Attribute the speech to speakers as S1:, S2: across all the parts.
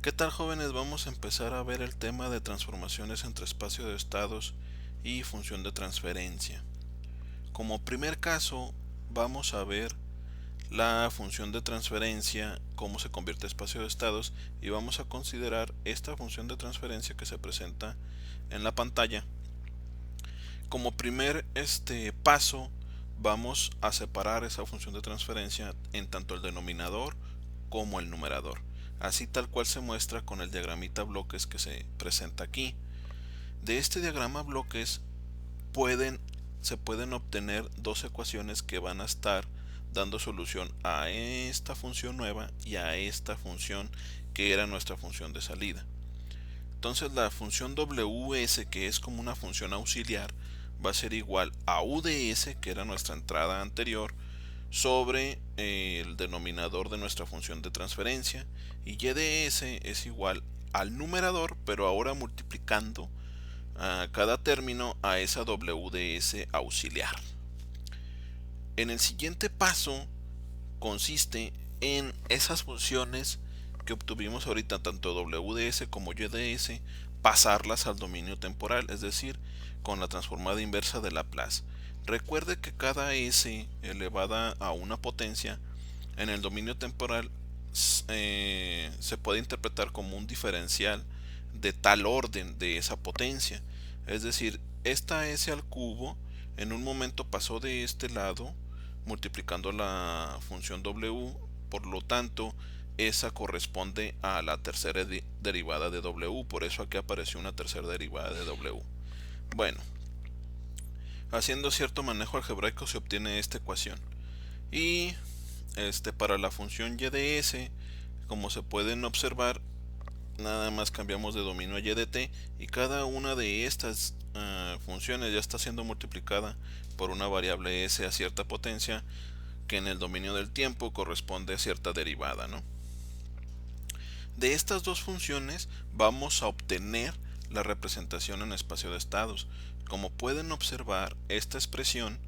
S1: ¿Qué tal, jóvenes? Vamos a empezar a ver el tema de transformaciones entre espacio de estados y función de transferencia. Como primer caso, vamos a ver la función de transferencia, cómo se convierte en espacio de estados, y vamos a considerar esta función de transferencia que se presenta en la pantalla. Como primer paso, vamos a separar esa función de transferencia en tanto el denominador como el numerador, así tal cual se muestra con el diagramita bloques que se presenta aquí. De este diagrama bloques pueden, se pueden obtener dos ecuaciones que van a estar dando solución a esta función nueva y a esta función que era nuestra función de salida. Entonces la función ws, que es como una función auxiliar, va a ser igual a uds, que era nuestra entrada anterior, sobre el denominador de nuestra función de transferencia, y yds es igual al numerador, pero ahora multiplicando a cada término a esa wds auxiliar. En el siguiente paso consiste en esas funciones que obtuvimos ahorita, tanto wds como yds, pasarlas al dominio temporal, es decir, con la transformada inversa de Laplace. Recuerde que cada s elevada a una potencia en el dominio temporal se puede interpretar como un diferencial de tal orden de esa potencia. Es decir, esta s al cubo en un momento pasó de este lado multiplicando la función w, por lo tanto esa corresponde a la tercera derivada de w, por eso aquí apareció una tercera derivada de w. Bueno, haciendo cierto manejo algebraico se obtiene esta ecuación. Y para la función yds, como se pueden observar, nada más cambiamos de dominio a ydt, y cada una de estas funciones ya está siendo multiplicada por una variable s a cierta potencia que en el dominio del tiempo corresponde a cierta derivada, ¿no? De estas dos funciones vamos a obtener la representación en espacio de estados. Como pueden observar, esta expresión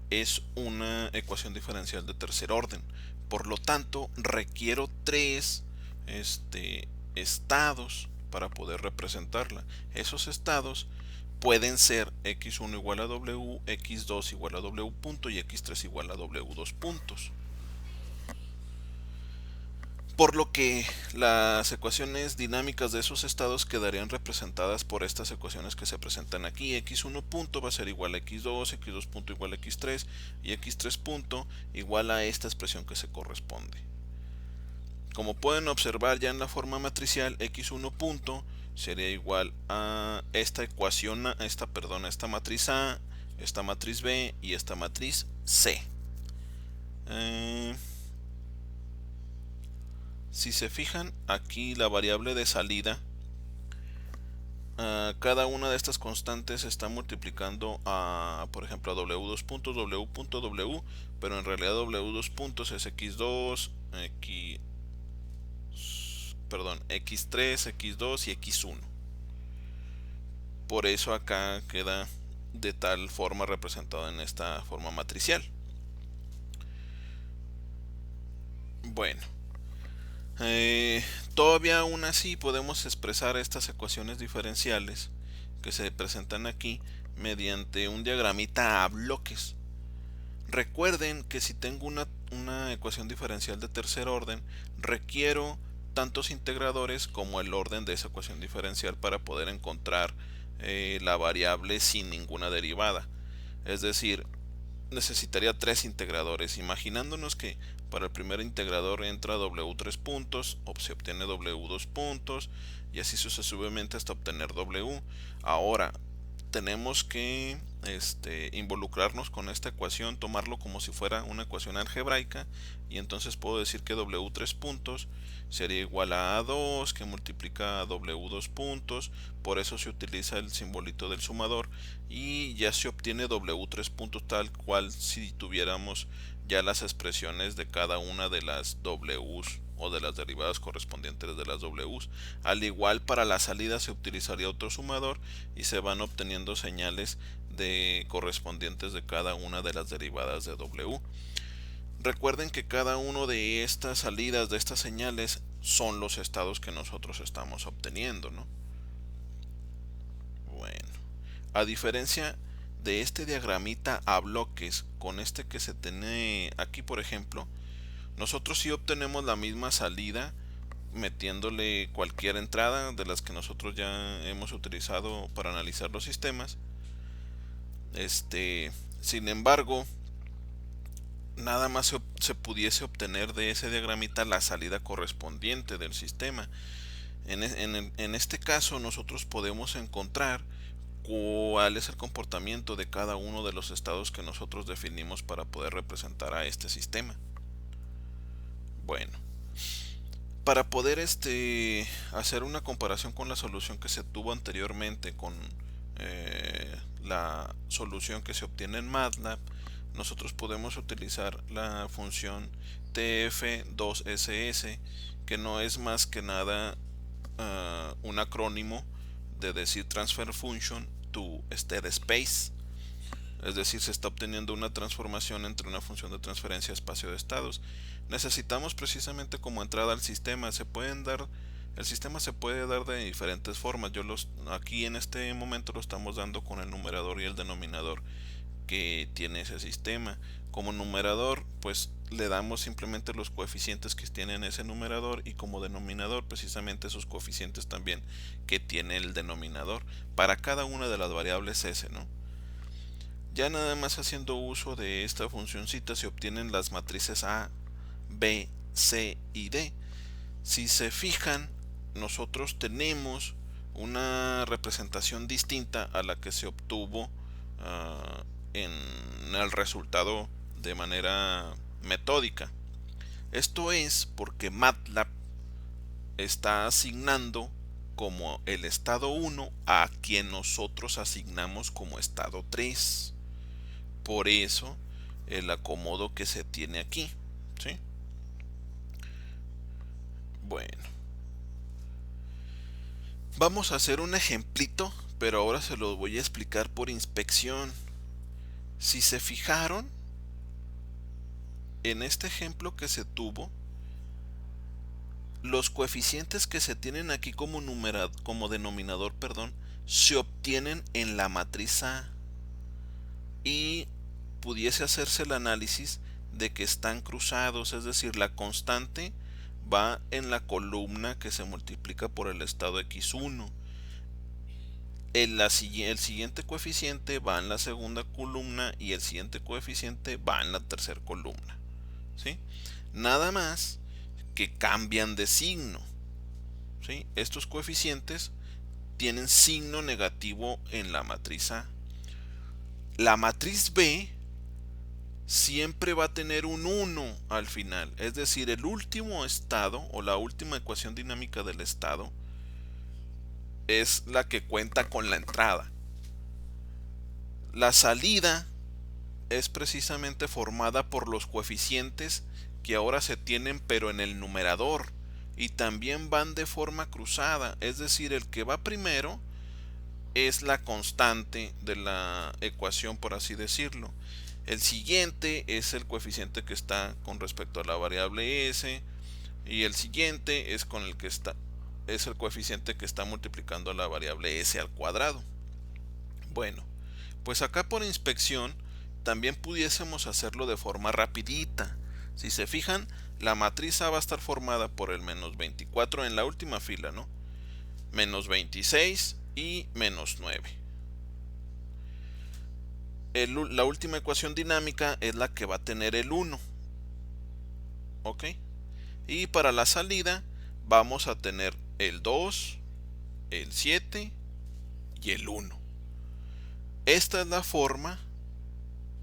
S1: es una ecuación diferencial de tercer orden. Por lo tanto, requiero tres estados para poder representarla. Esos estados pueden ser x1 igual a w, x2 igual a w punto y x3 igual a w2 puntos. Por lo que las ecuaciones dinámicas de esos estados quedarían representadas por estas ecuaciones que se presentan aquí. x1 punto va a ser igual a x2, x2 punto igual a x3 y x3 punto igual a esta expresión que se corresponde. Como pueden observar ya en la forma matricial, x1 punto sería igual a esta ecuación, esta matriz A, esta matriz B y esta matriz C. Si se fijan, aquí la variable de salida, cada una de estas constantes está multiplicando a, por ejemplo, a w2 puntos, w, pero en realidad w2 puntos es x2, x3, x2 y x1. Por eso acá queda de tal forma representado en esta forma matricial. Bueno, todavía aún así podemos expresar estas ecuaciones diferenciales que se presentan aquí mediante un diagramita a bloques. Recuerden que si tengo una ecuación diferencial de tercer orden, requiero tantos integradores como el orden de esa ecuación diferencial para poder encontrar la variable sin ninguna derivada. Es decir, necesitaría tres integradores. Imaginándonos que para el primer integrador entra w3 puntos, se obtiene w2 puntos y así sucesivamente hasta obtener w. Ahora tenemos que involucrarnos con esta ecuación, tomarlo como si fuera una ecuación algebraica, y entonces puedo decir que w3 puntos sería igual a a2 que multiplica a w2 puntos, por eso se utiliza el simbolito del sumador y ya se obtiene w3 puntos tal cual si tuviéramos ya las expresiones de cada una de las w's o de las derivadas correspondientes de las w's. Al igual, para la salida se utilizaría otro sumador y se van obteniendo señales correspondientes de cada una de las derivadas de w. Recuerden que cada uno de estas salidas, de estas señales, son los estados que nosotros estamos obteniendo, ¿no? Bueno, a diferencia de este diagramita a bloques con este que se tiene aquí, por ejemplo, nosotros sí obtenemos la misma salida metiéndole cualquier entrada de las que nosotros ya hemos utilizado para analizar los sistemas. Sin embargo, nada más se pudiese obtener de ese diagramita la salida correspondiente del sistema. En este caso nosotros podemos encontrar cuál es el comportamiento de cada uno de los estados que nosotros definimos para poder representar a este sistema. Bueno, para poder hacer una comparación con la solución que se tuvo anteriormente con la solución que se obtiene en MATLAB, nosotros podemos utilizar la función TF2SS, que no es más que nada un acrónimo de decir Transfer Function to State Space. Es decir, se está obteniendo una transformación entre una función de transferencia a espacio de estados. Necesitamos precisamente como entrada al sistema. El sistema se puede dar de diferentes formas. Aquí en este momento lo estamos dando con el numerador y el denominador que tiene ese sistema. Como numerador, pues le damos simplemente los coeficientes que tienen ese numerador, y como denominador precisamente esos coeficientes también que tiene el denominador para cada una de las variables s, ¿no? Ya nada más haciendo uso de esta funcioncita se obtienen las matrices A, B, C y D. Si se fijan, nosotros tenemos una representación distinta a la que se obtuvo en el resultado de manera metódica. Esto es porque MATLAB está asignando como el estado 1 a quien nosotros asignamos como estado 3. Por eso el acomodo que se tiene aquí, ¿sí? Bueno, vamos a hacer un ejemplito, pero ahora se los voy a explicar por inspección. Si se fijaron, en este ejemplo que se tuvo, los coeficientes que se tienen aquí como denominador, se obtienen en la matriz A, y pudiese hacerse el análisis de que están cruzados, es decir, la constante va en la columna que se multiplica por el estado x1. El siguiente coeficiente va en la segunda columna y el siguiente coeficiente va en la tercera columna, ¿sí? Nada más que cambian de signo, ¿sí? Estos coeficientes tienen signo negativo en la matriz A. La matriz B siempre va a tener un 1 al final, es decir, el último estado o la última ecuación dinámica del estado es la que cuenta con la entrada. La salida es precisamente formada por los coeficientes que ahora se tienen pero en el numerador, y también van de forma cruzada, es decir, el que va primero es la constante de la ecuación, por así decirlo. El siguiente es el coeficiente que está con respecto a la variable s, y el siguiente es el coeficiente que está multiplicando a la variable s al cuadrado. Bueno, pues acá por inspección también pudiésemos hacerlo de forma rapidita. Si se fijan, la matriz A va a estar formada por el menos 24 en la última fila, ¿no? Menos 26 y menos 9. La última ecuación dinámica es la que va a tener el 1. ¿Ok? Y para la salida vamos a tener el 2, el 7 y el 1. Esta es la forma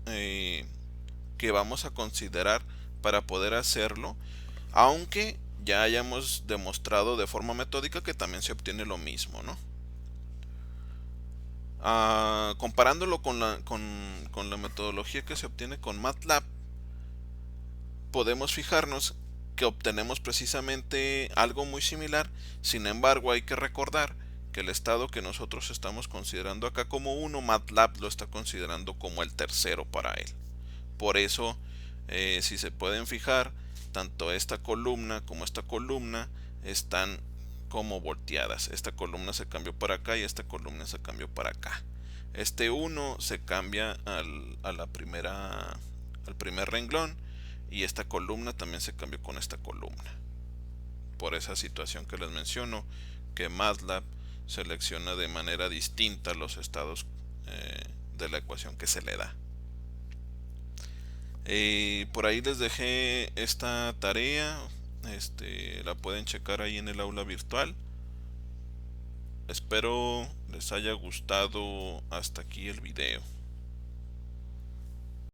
S1: que vamos a considerar para poder hacerlo, aunque ya hayamos demostrado de forma metódica que también se obtiene lo mismo, ¿no? Comparándolo con la metodología que se obtiene con MATLAB, podemos fijarnos que obtenemos precisamente algo muy similar. Sin embargo, hay que recordar que el estado que nosotros estamos considerando acá como 1, MATLAB lo está considerando como el tercero para él. Por eso Si se pueden fijar, tanto esta columna como esta columna están como volteadas. Esta columna se cambió para acá y esta columna se cambió para acá. Este 1 se cambia al primer renglón, y esta columna también se cambió con esta columna. Por esa situación que les menciono, que MATLAB selecciona de manera distinta los estados de la ecuación que se le da. Por ahí les dejé esta tarea, la pueden checar ahí en el aula virtual. Espero les haya gustado hasta aquí el video.